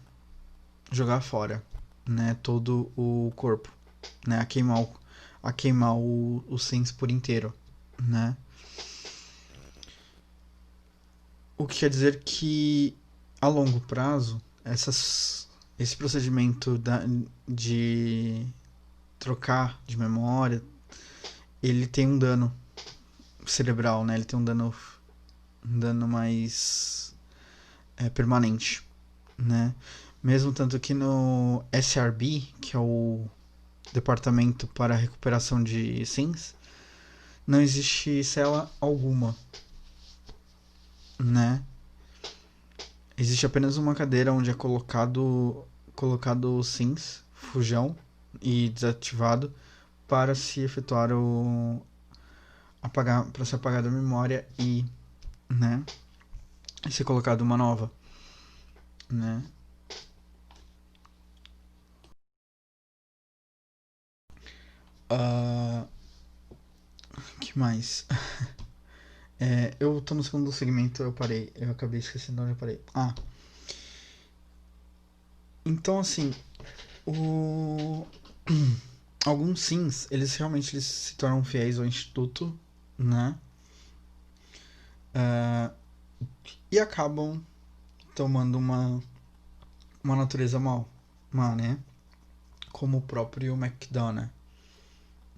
jogar fora, né? Todo o corpo, né? A queimar o Sims por inteiro, né? O que quer dizer que a longo prazo esse procedimento de trocar de memória ele tem um dano cerebral, né? Ele tem um dano mais permanente, né? Mesmo tanto que no SRB, que é o Departamento para a Recuperação de Sims, não existe cela alguma, né? Existe apenas uma cadeira onde é colocado o Sims, fujão e desativado para se efetuar para ser apagada a memória e, né, e ser colocada uma nova, né? Uh, que mais? Eu tô no segundo segmento, eu parei. Eu acabei esquecendo onde eu parei. Então assim, o... alguns sims, eles se tornam fiéis ao instituto, né? Uh, e acabam tomando uma natureza má, né? Como o próprio McDonough,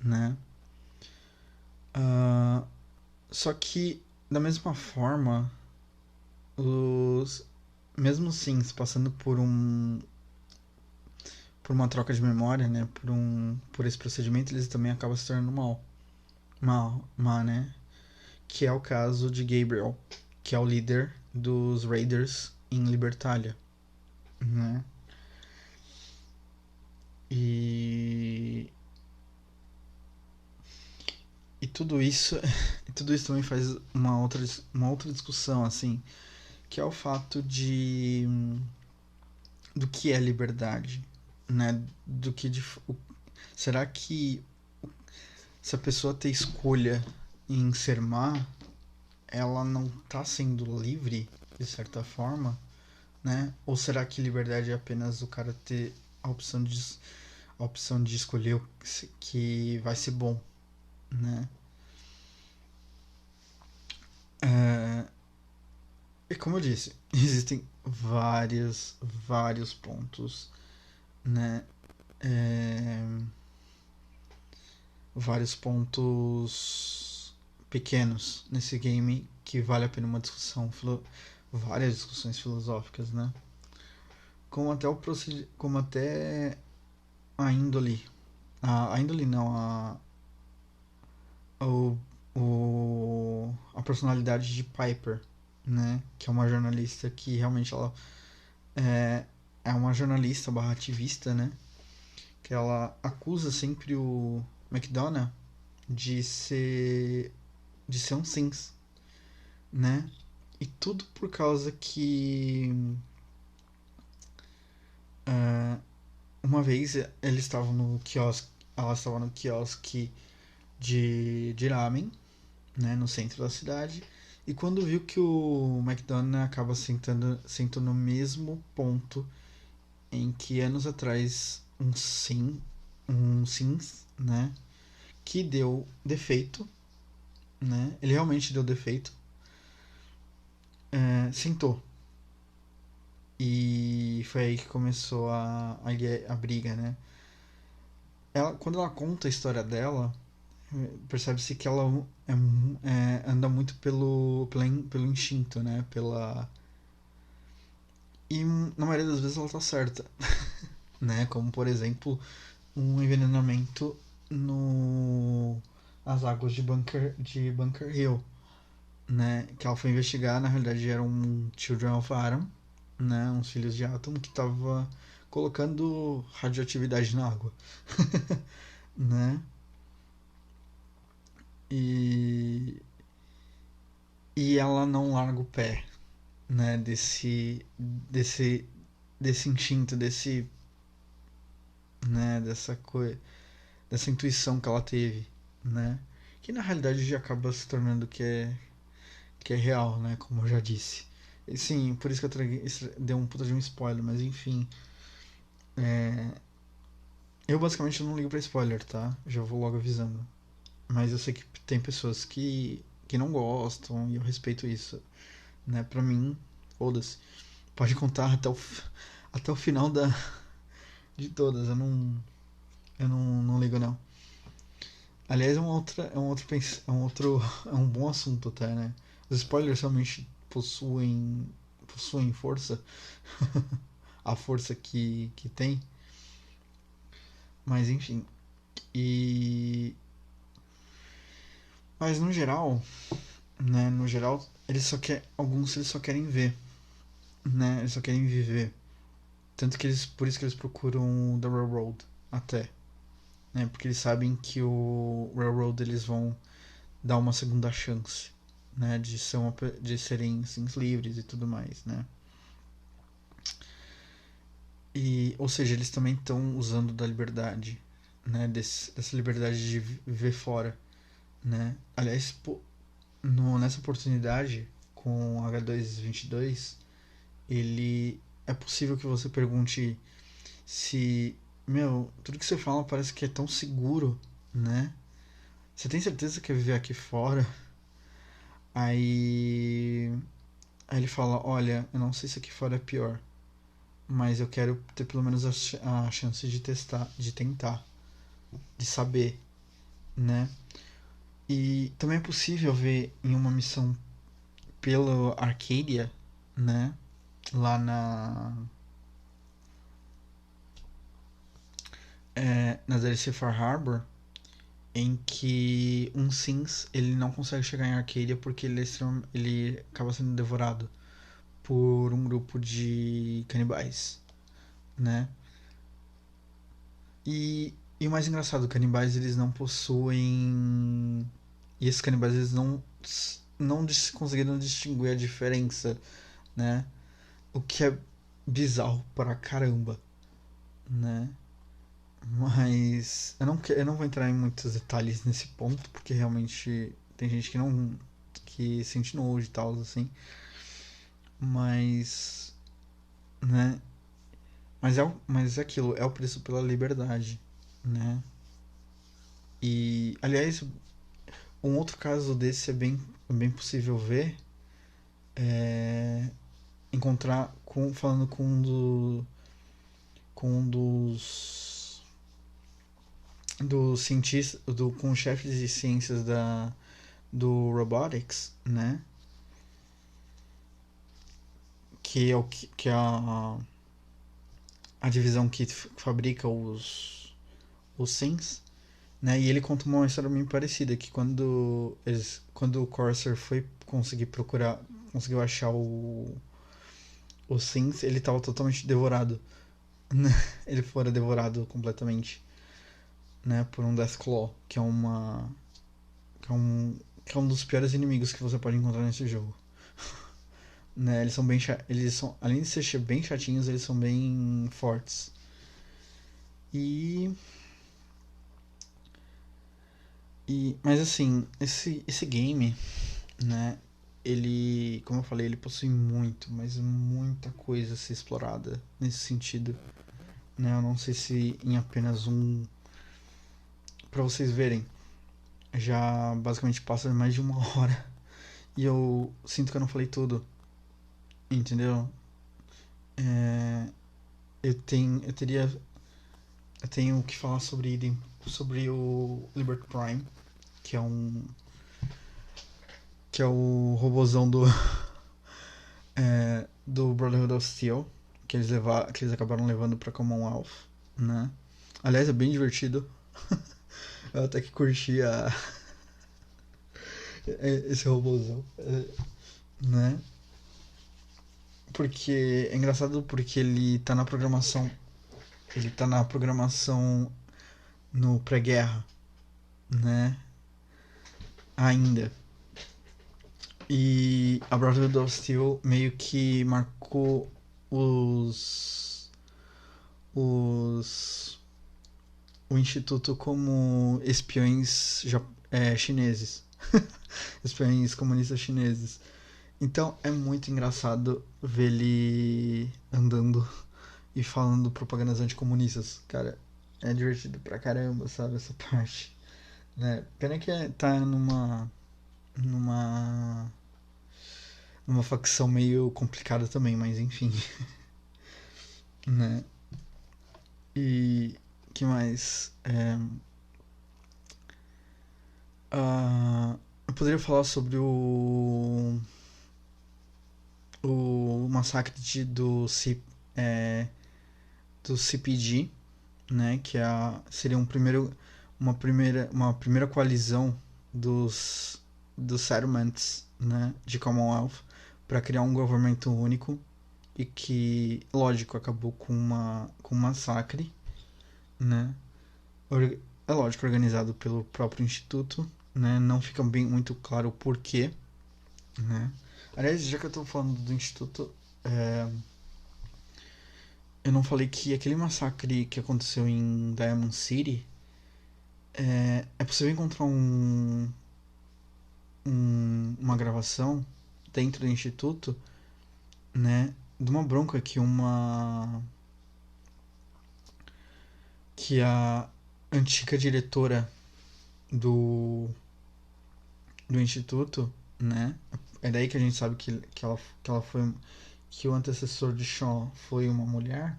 né? Uh, só que, da mesma forma, os mesmo sims passando por uma troca de memória, né? Por esse procedimento, eles também acabam se tornando má, né? Que é o caso de Gabriel, que é o líder dos Raiders em Libertalia, né? E e tudo isso também faz uma outra discussão assim, que é o fato de do que é liberdade, né? Do que será que se a pessoa ter escolha em ser má, ela não tá sendo livre de certa forma, né? Ou será que liberdade é apenas o cara ter a opção de escolher o que vai ser bom, né? É, e como eu disse, existem vários pontos, né? É, vários pontos pequenos nesse game que vale a pena uma discussão, várias discussões filosóficas, né? Como até a índole, a índole não, o, a personalidade de Piper, né? Que é uma jornalista que realmente ela é, é uma jornalista barra ativista, né? Que ela acusa sempre o McDonough de ser de ser um Sims, né? E tudo por causa que uma vez eles estavam no quiosque, ela estava no quiosque de ramen, né, no centro da cidade, e quando viu que o McDonald's acaba sentou no mesmo ponto em que anos atrás um Sims, né, que deu defeito, né, ele realmente deu defeito, sentou. E foi aí que começou a briga, né? Quando ela conta a história dela, percebe-se que ela anda muito pelo instinto, né? E na maioria das vezes ela tá certa, né? Como, por exemplo, um envenenamento no as águas de Bunker Hill, né? Que ela foi investigar, na realidade era um Children of Atom, né? Uns filhos de Atom que tava colocando radioatividade na água, né? E e ela não larga o pé, né, desse desse instinto, dessa intuição que ela teve, né? Que na realidade já acaba se tornando que é real, né, como eu já disse. E, sim, por isso que deu um puta de um spoiler, mas enfim, eu basicamente não ligo pra spoiler, tá? Já vou logo avisando. Mas eu sei que tem pessoas que não gostam e eu respeito isso, né? Pra mim, foda-se. Pode contar até o final de todas. Eu não ligo, não. Aliás, é um bom assunto até, né? Os spoilers realmente possuem força, a força que tem, mas enfim. E mas no geral, né? No geral, alguns eles só querem ver, né? Eles só querem viver. Tanto que por isso que eles procuram The Railroad até. né? Porque eles sabem que o Railroad eles vão dar uma segunda chance, né? De serem assim, livres e tudo mais, né? E, ou seja, eles também estão usando da liberdade, né? Dessa liberdade de viver fora, né? Aliás, nessa oportunidade com o H222, ele é possível que você pergunte se, meu, tudo que você fala parece que é tão seguro, né? Você tem certeza que quer viver aqui fora? Aí, aí ele fala, olha, eu não sei se aqui fora é pior, mas eu quero ter pelo menos a chance de testar, de tentar, de saber, né? E também é possível ver em uma missão pelo Arcadia, né? Lá na DLC Far Harbor, em que um Sims ele não consegue chegar em Arcadia porque ele acaba sendo devorado por um grupo de canibais, né? E o mais engraçado, canibais eles não possuem. E esses canibais eles não conseguiram distinguir a diferença, né? O que é bizarro pra caramba, né? Mas eu não vou entrar em muitos detalhes nesse ponto, porque realmente tem gente que não. Que sente nojo e tal, assim. Mas. Né? Mas é aquilo, é o preço pela liberdade, né? E, aliás, um outro caso desse é bem possível ver. É encontrar falando com um dos cientistas, com o chefe de ciências do robotics, né? Que é que é a divisão que fabrica os Sims, né? E ele conta uma história bem parecida que quando o Corsair foi conseguiu achar o Sims, ele estava totalmente devorado, né? Ele fora devorado completamente, né, por um Deathclaw, que é um que é um dos piores inimigos que você pode encontrar nesse jogo. Né, eles são eles são, além de ser bem chatinhos, eles são bem fortes. E mas assim, esse game, né, ele, como eu falei, ele possui muito, mas muita coisa a ser explorada nesse sentido, né? Eu não sei se em apenas para vocês verem, já basicamente passa mais de uma hora e eu sinto que eu não falei tudo, entendeu? É, eu tenho que falar sobre o Liberty Prime, que é que é o robozão do Brotherhood of Steel, que eles acabaram levando pra Commonwealth, né? Aliás, é bem divertido. Eu até que curti esse robôzão, né? Porque é engraçado porque ele tá na programação no pré-guerra, né? Ainda. E a Brotherhood of Steel meio que marcou os o instituto como chineses, espiões comunistas chineses. Então é muito engraçado ver ele andando e falando propagandas anticomunistas. Cara, é divertido pra caramba, sabe, essa parte. Né? Pena que tá numa numa facção meio complicada também, mas enfim. Né? E que mais? Eu poderia falar sobre o massacre do CPG, né? Que seria uma primeira coalizão dos settlements, né? De Commonwealth para criar um governo único e que, lógico, acabou com um massacre, né? é lógico, organizado pelo próprio instituto, né? Não fica bem muito claro o porquê, né? Aliás, já que eu tô falando do instituto, eu não falei que aquele massacre que aconteceu em Diamond City é possível encontrar uma gravação dentro do instituto, né? De uma bronca que a antiga diretora do do instituto, né? É daí que a gente sabe que ela foi que o antecessor de Shaw foi uma mulher.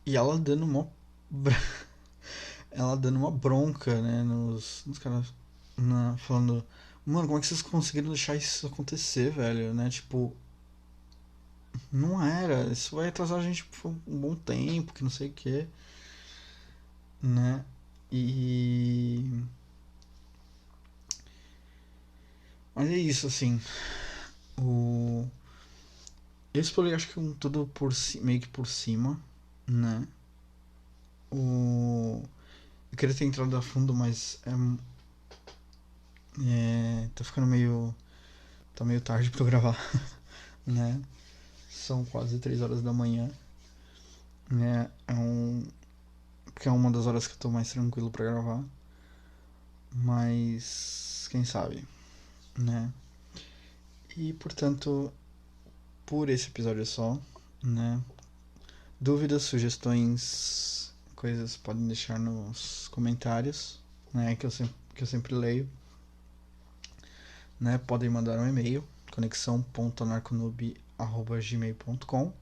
E ela dando uma ela dando uma bronca, né, nos caras falando, mano, como é que vocês conseguiram deixar isso acontecer, velho, né? Tipo, não era, isso vai atrasar a gente por um bom tempo, que não sei o que, né? E mas é isso, assim. O eu explorei, acho que tudo meio que por cima, né? O eu queria ter entrado a fundo, mas tá ficando meio tá meio tarde pra eu gravar, né? São quase 3 horas da manhã, né? Porque é uma das horas que eu tô mais tranquilo pra gravar. Mas quem sabe, né? E portanto, por esse episódio só, né? Dúvidas, sugestões, coisas podem deixar nos comentários, né? Que eu sempre leio, né? Podem mandar um e-mail, conexão.anarconoob@gmail.com.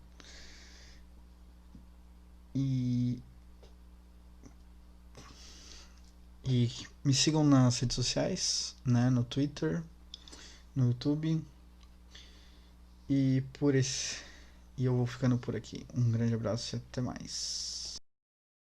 E E me sigam nas redes sociais, né? No Twitter, no YouTube. E por esse. E eu vou ficando por aqui. Um grande abraço e até mais.